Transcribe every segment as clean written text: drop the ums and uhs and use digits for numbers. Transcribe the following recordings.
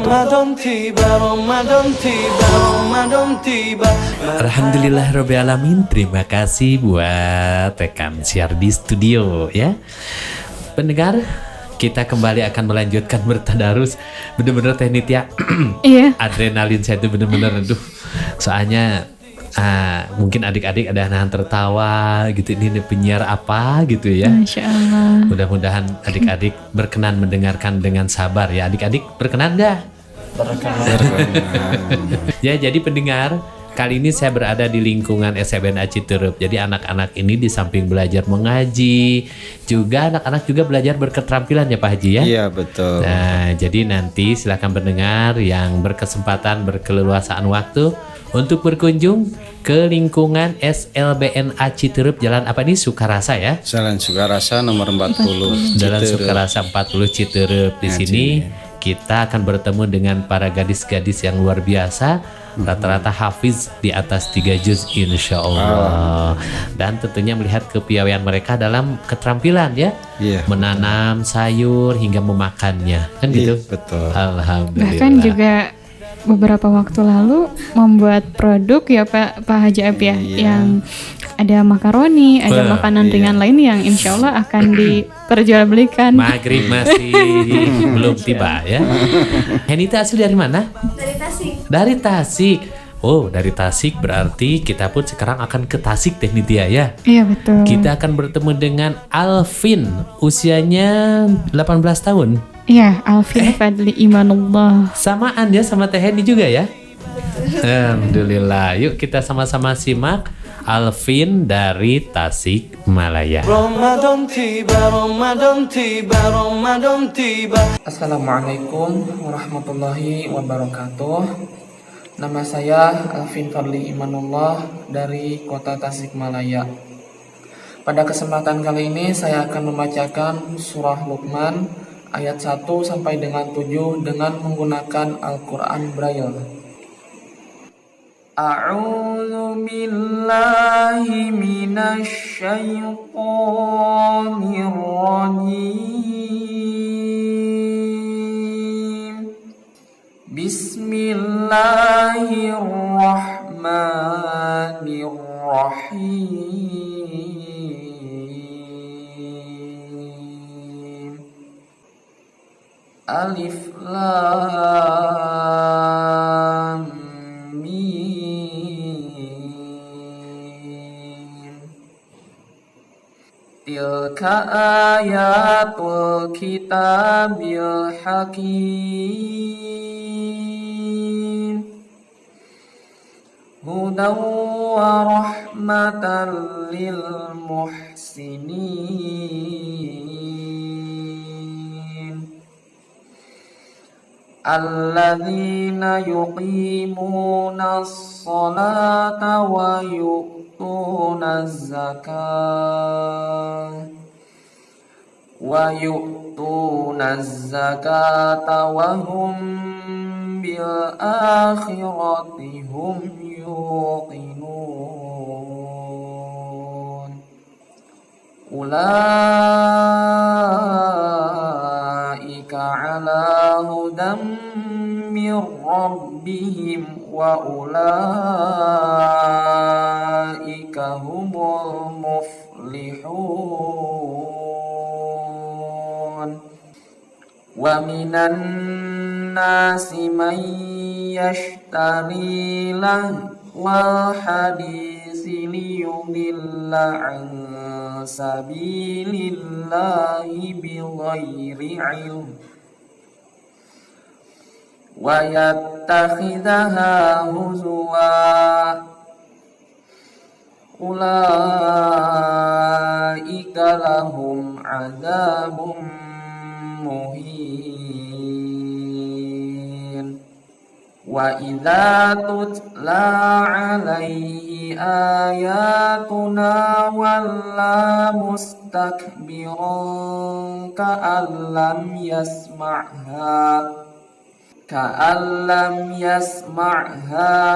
Alhamdulillahirrabbilalamin. Terima kasih buat rekan siar di studio ya. Pendengar, kita kembali akan melanjutkan bertadarus. Bener-bener teknik ya. Iya. Adrenalin saya itu bener-bener aduh. Soalnya mungkin adik-adik ada nahan tertawa gitu, ini penyiar apa gitu ya. Masya Allah. Mudah-mudahan adik-adik berkenan mendengarkan dengan sabar ya. Adik-adik berkenan dah? Berkenan. Ya, jadi pendengar, kali ini saya berada di lingkungan SMNA Citeureup. Jadi anak-anak ini di samping belajar mengaji, juga anak-anak juga belajar berketerampilan ya Pak Haji ya? Iya betul. Nah, jadi nanti silakan pendengar yang berkesempatan berkeleluasaan waktu untuk berkunjung ke lingkungan SLBNA Citeureup, Jalan apa nih? Sukarasa ya? Jalan Sukarasa nomor 40. Jalan Citeureup. Sukarasa 40 Citeureup. Di sini kita akan bertemu dengan para gadis-gadis yang luar biasa. Rata-rata hafiz di atas 3 juz insya Allah. Dan tentunya melihat kepiawaian mereka dalam keterampilan ya. Iya. Menanam sayur hingga memakannya. Kan gitu? Iya, betul. Alhamdulillah. Bahkan juga beberapa waktu lalu membuat produk ya Pak Haji Ab ya, yang ada makaroni, ada makanan ringan lain yang insya Allah akan diperjualbelikan. Maghrib masih belum tiba ya. Henita asli dari mana? Dari Tasik. Dari Tasik. Oh, dari Tasik berarti kita pun sekarang akan ke Tasik Teh Nitia ya. Iya betul. Kita akan bertemu dengan Alvin, usianya 18 tahun. Iya, Alvin Fadli Imanullah. Samaan ya sama Teh Heni juga ya. Alhamdulillah. Yuk kita sama-sama simak Alvin dari Tasik Malaya. Assalamualaikum warahmatullahi wabarakatuh. Nama saya Alvin Fadli Imanullah dari kota Tasikmalaya. Pada kesempatan kali ini saya akan membacakan surah Luqman ayat 1 sampai dengan 7 dengan menggunakan Al-Quran Braille. A'udzu billahi minasy syaithanir rajim. Bismillahirrahmanirrahim. Alif Lam Mim. Tilka ayatul kitabil hakim. Hudaw wa rahmatan lil muhsinin. Alladzina yuqimuna as-salata wa yu'tuna az-zakata wa hum bil akhirati hum yuqinun. Ulaika ala hudam min rabbihim wa ulaika humul muflihun. Wa minan nasi man yashtari lahwal hadisi liyudilla an sabilillahi bighairi ilm wa yattakhidhaha huzwa. Ulaika lahum adzabun muhin. Wa idza tutla alaihi ayatuna walla mustakbiran ka'allam yasma'ha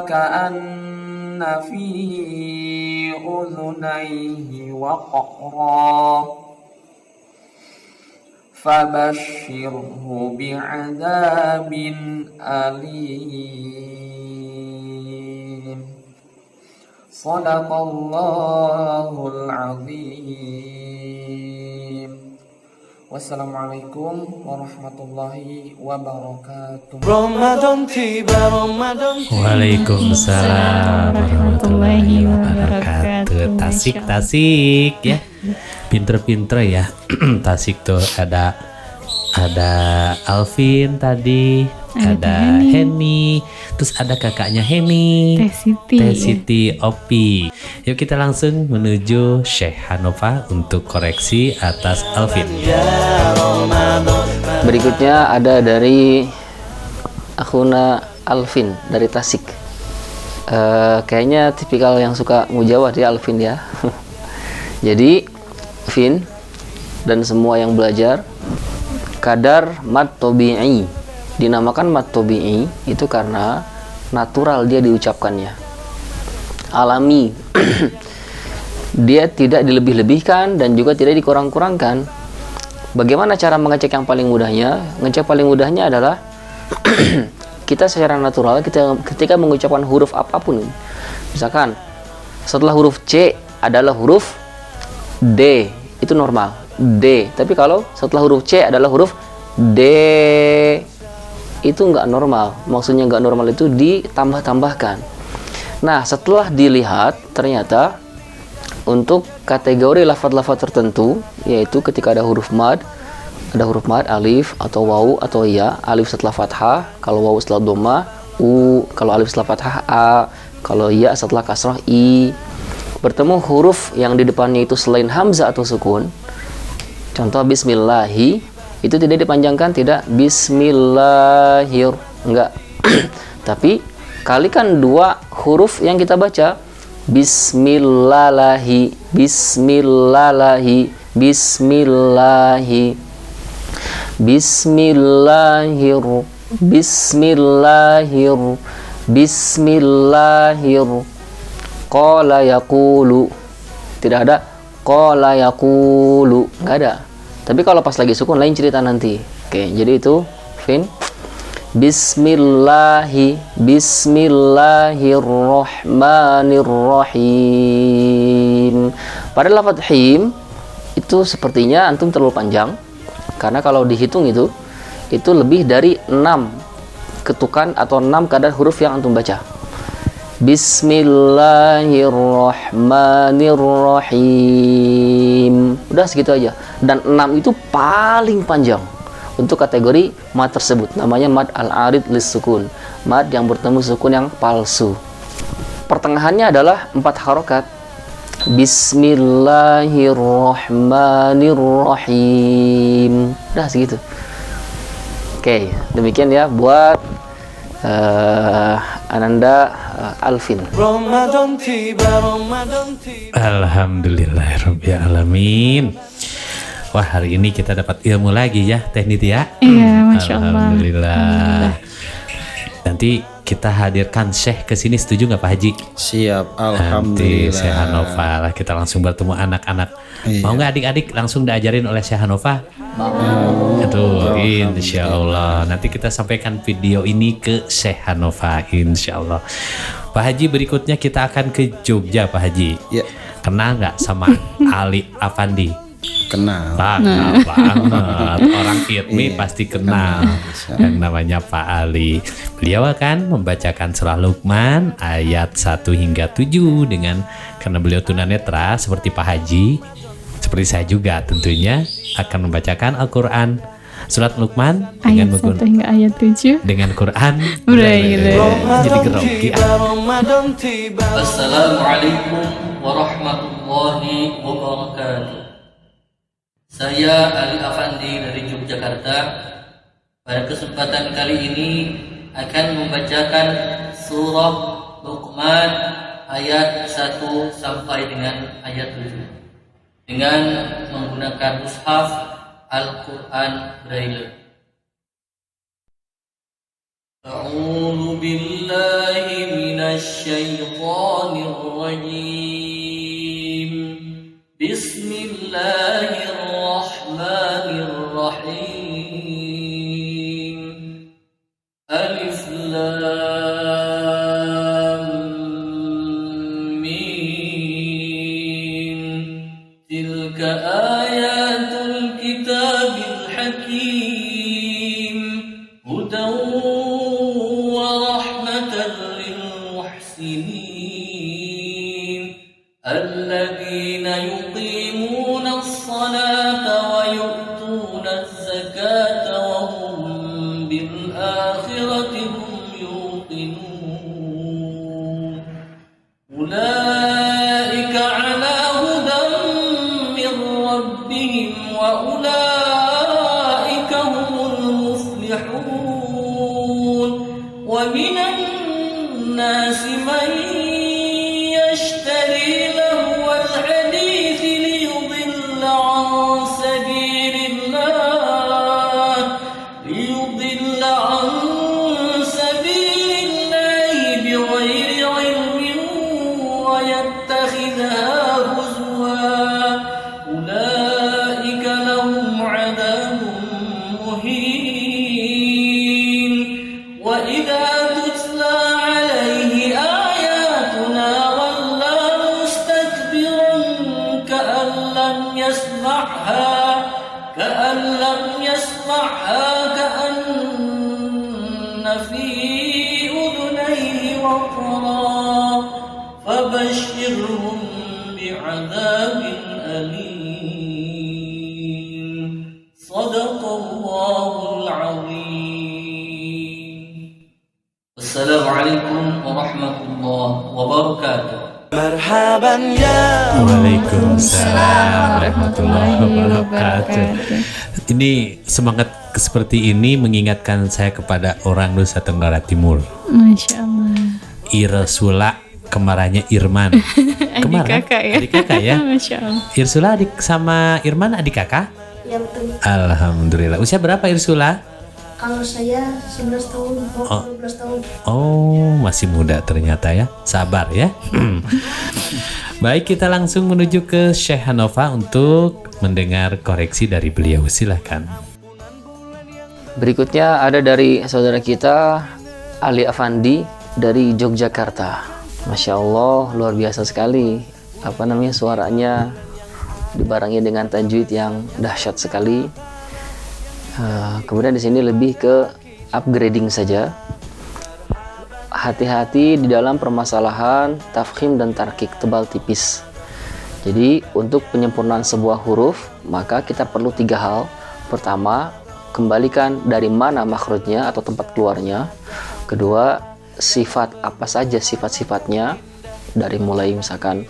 ka'anna fi udhunayhi waqra. فبشره بعذاب أليم صدق الله العظيم. Wassalamualaikum warahmatullahi wabarakatuh. Waalaikumsalam warahmatullahi wabarakatuh. Tasik ya. Pinter-pinter ya. Tasik tuh ada Alvin tadi, ada Henny, terus ada kakaknya Henny, Teh Siti Opi. Yuk kita langsung menuju Syekh Hanova untuk koreksi atas Alvin. Berikutnya ada dari Akhuna Alvin dari Tasik. Kayaknya tipikal yang suka mujawad ya Alvin ya. Jadi Vin dan semua yang belajar, kadar mad tabi'i dinamakan mad tabi'i itu karena natural dia diucapkannya, alami. Dia tidak dilebih-lebihkan dan juga tidak dikurang-kurangkan. Bagaimana cara mengecek yang paling mudahnya? Ngecek paling mudahnya adalah kita secara natural ketika mengucapkan huruf apapun, misalkan setelah huruf C adalah huruf D, itu normal D. Tapi kalau setelah huruf C adalah huruf D, itu nggak normal. Maksudnya nggak normal itu ditambah-tambahkan. Nah, setelah dilihat ternyata untuk kategori lafaz-lafaz tertentu, yaitu ketika ada huruf mad, alif atau wawu atau ya, alif setelah fathah, kalau wawu setelah dhamma, u, kalau alif setelah fathah, a, kalau ya setelah kasrah, i. Bertemu huruf yang di depannya itu selain hamzah atau sukun, contoh bismillahi, itu tidak dipanjangkan, tidak bismillahir, enggak. Tapi kalikan dua huruf yang kita baca, bismillahi, bismillahi, bismillahi, bismillahir, bismillahir, bismillahir. Qala yaqulu, tidak ada qala yaqulu, nggak ada. Tapi kalau pas lagi sukun lain cerita nanti. Oke, jadi itu Vin. Bismillahirrahmanirrahim. Pada lafaz him itu sepertinya antum terlalu panjang, karena kalau dihitung itu lebih dari 6 ketukan atau 6 kadar huruf yang antum baca. Bismillahirrahmanirrahim. Udah segitu aja. Dan 6 itu paling panjang untuk kategori mad tersebut. Namanya mad al-arid lis-sukun. Mad yang bertemu sukun yang palsu. Pertengahannya adalah 4 harokat. Bismillahirrahmanirrahim. Udah segitu. Oke, demikian ya buat Ananda Alvin. Alhamdulillahirrabbilalamin. Wah, hari ini kita dapat ilmu lagi ya Teh Niti ya. Iya, Masya Allah. Alhamdulillah. Nanti kita hadirkan Syekh ke sini, setuju nggak Pak Haji? Siap, Nanti alhamdulillah. Syekh Hanova lah, kita langsung bertemu anak-anak. Iya. Mau nggak adik-adik langsung diajarin oleh Syekh Hanova? Itu insya Allah. Nanti kita sampaikan video ini ke Syekh Hanova insya Allah. Pak Haji, berikutnya kita akan ke Jogja Pak Haji. Ya, Kenal nggak sama Ali Afandi? kenal. Kenal banget. Orang Irmi Iya, pasti kenal yang namanya Pak Ali. Beliau akan membacakan surah Luqman ayat 1 hingga 7 dengan, karena beliau tunanetra seperti Pak Haji, seperti saya juga tentunya akan membacakan Al-Quran surat Luqman dengan Ayat 1 hingga ayat 7. dengan Quran. Braille. Jadi grogi. Assalamualaikum warahmatullahi wabarakatuh. Saya Ali Afandi dari Yogyakarta. Pada kesempatan kali ini akan membacakan surah Luqman ayat 1 sampai dengan ayat 7 dengan menggunakan mushaf Al-Quran Braille. A'udzu billahi minasy syaithanir rajim. Bismillahirrahmanirrahim. Alif Lam Mim. Tilka ayatul kitabil hakim. Hudan wa rahmatan lil muhsinin. Alladhina yuqimuna as-salata wa yu'tuna az-zakata wa hum bil akhirati hum yuqinun. Ulaika ala hudan min rabbihim wa ulaika humul muflihun. Wa minan nasi man يشتري لهو الحديث ليضل عن سبيل الله بغير علم ويتخذها هزوا. أولئك لهم عذاب مهين. وإذا تتلى عليه آياتنا كأن لم يسمعها كأن في أذنيه وقرا فبشرهم بعذاب أليم. صدق الله العظيم. السلام عليكم ورحمة الله وبركاته. Waalaikumsalam warahmatullahi wabarakatuh. Ini semangat seperti ini mengingatkan saya kepada orang Nusa Tenggara Timur. Masya Allah. Irsula kemarannya Irman. Adik kakak ya. Adik kakak ya. Masya Allah. Irsula adik sama Irman adik kakak? Ya betul. Alhamdulillah. Usia berapa Irsula? Kalau saya 11 tahun, 12 tahun. Oh, masih muda ternyata ya. Sabar ya. Baik, kita langsung menuju ke Syekh Hanova untuk mendengar koreksi dari beliau. Silakan. Berikutnya ada dari saudara kita Ali Afandi dari Yogyakarta. Masya Allah, luar biasa sekali. Suaranya dibarengi dengan tajwid yang dahsyat sekali. Kemudian di sini lebih ke upgrading saja. Hati-hati di dalam permasalahan tafkhim dan tarkik, tebal tipis. Jadi untuk penyempurnaan sebuah huruf maka kita perlu 3 hal. Pertama, kembalikan dari mana makhrajnya atau tempat keluarnya. Kedua, sifat apa saja sifat-sifatnya, dari mulai misalkan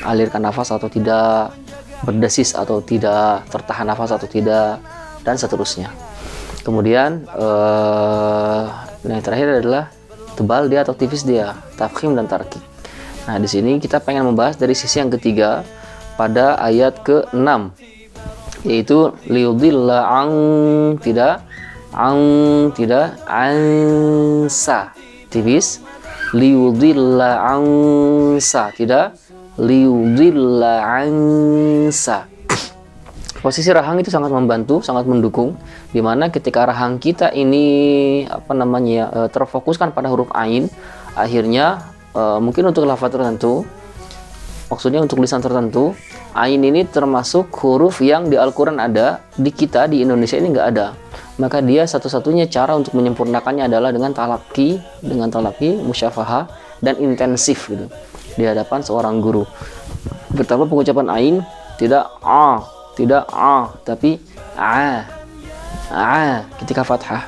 alirkan nafas atau tidak, berdesis atau tidak, tertahan nafas atau tidak, dan seterusnya. Kemudian yang terakhir adalah tebal dia atau tipis dia, tafkhim dan tarkik. Nah, di sini kita pengen membahas dari sisi yang ketiga pada ayat ke-6, yaitu liyudilla an tidak ansa, tipis, liyudilla ansa tidak liyudilla ansa. Posisi rahang itu sangat membantu, sangat mendukung, dimana ketika rahang kita ini terfokuskan pada huruf ain, akhirnya mungkin untuk lafaz tertentu, maksudnya untuk lisan tertentu, ain ini termasuk huruf yang di Al-Quran ada, di kita di Indonesia ini nggak ada. Maka dia satu-satunya cara untuk menyempurnakannya adalah dengan talaqi, musyafahah dan intensif gitu di hadapan seorang guru. Betapa pengucapan ain tidak tapi ketika fathah.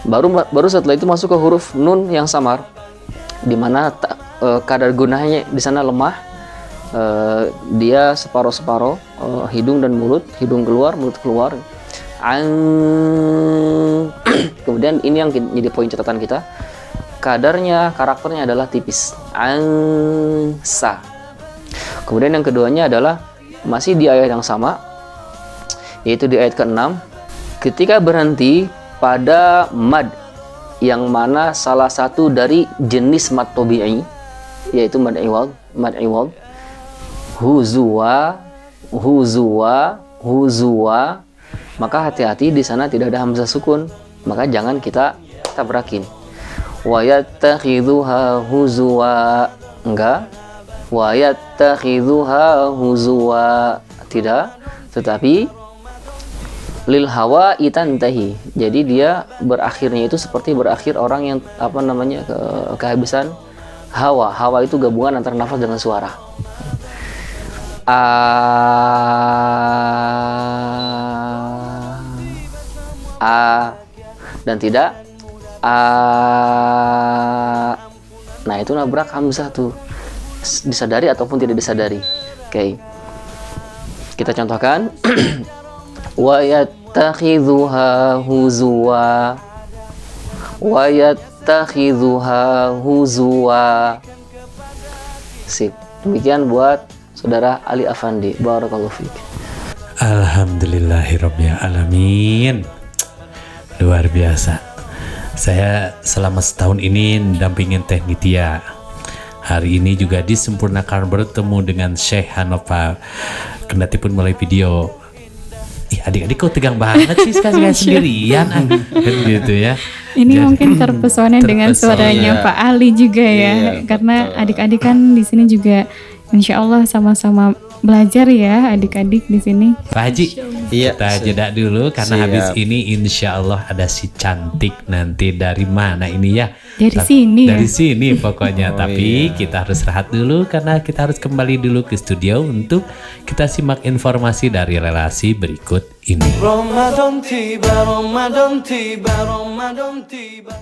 Baru setelah itu masuk ke huruf nun yang samar, di mana kadar gunanya di sana lemah. Dia separuh-separuh, hidung dan mulut, hidung keluar, mulut keluar. Kemudian ini yang jadi poin catatan kita. Karakternya adalah tipis. Ansa. Kemudian yang keduanya adalah masih di ayat yang sama, yaitu di ayat ke-6, ketika berhenti pada mad yang mana salah satu dari jenis mad tabi'i, yaitu mad iwad, huzwa huzuwa, maka hati-hati di sana tidak ada hamzah sukun, maka jangan kita tabrakin. Wa yattakhidhuha huzuwa, enggak. Wa yattakhidhuha huzuwa, tidak, tetapi lil hawa itantahi, jadi dia berakhirnya itu seperti berakhir orang yang kehabisan hawa. Hawa itu gabungan antara nafas dengan suara. Dan tidak nah itu nabrak hamzah tuh, disadari ataupun tidak disadari. Oke. Kita contohkan. Wa yattakhidhuha huzuwa, wa yattakhidhuha huzuwa. Sip. Demikian buat Saudara Ali Afandi. Barakallahu fiik. Alhamdulillahirabbil alamin. Luar biasa. Saya selama setahun ini dampingin Teh Nitya. Hari ini juga disempurnakan bertemu dengan Syekh Hanofa. Kendati pun mulai video. Adik-adik kok tegang banget sih sekali sendirian kan gitu ya. Ini mungkin terpesona dengan suaranya Pak Ali juga ya, karena adik-adik kan di sini juga insya Allah sama-sama belajar ya adik-adik di sini. Pak Haji, Iya, kita jeda dulu karena siap. habis ini insya Allah ada si cantik nanti dari mana ini ya? Dari sini ya? Dari sini pokoknya. Oh, Tapi iya. kita harus rehat dulu karena kita harus kembali dulu ke studio untuk kita simak informasi dari relasi berikut ini. Ramadan tiba, Ramadan tiba, Ramadan tiba.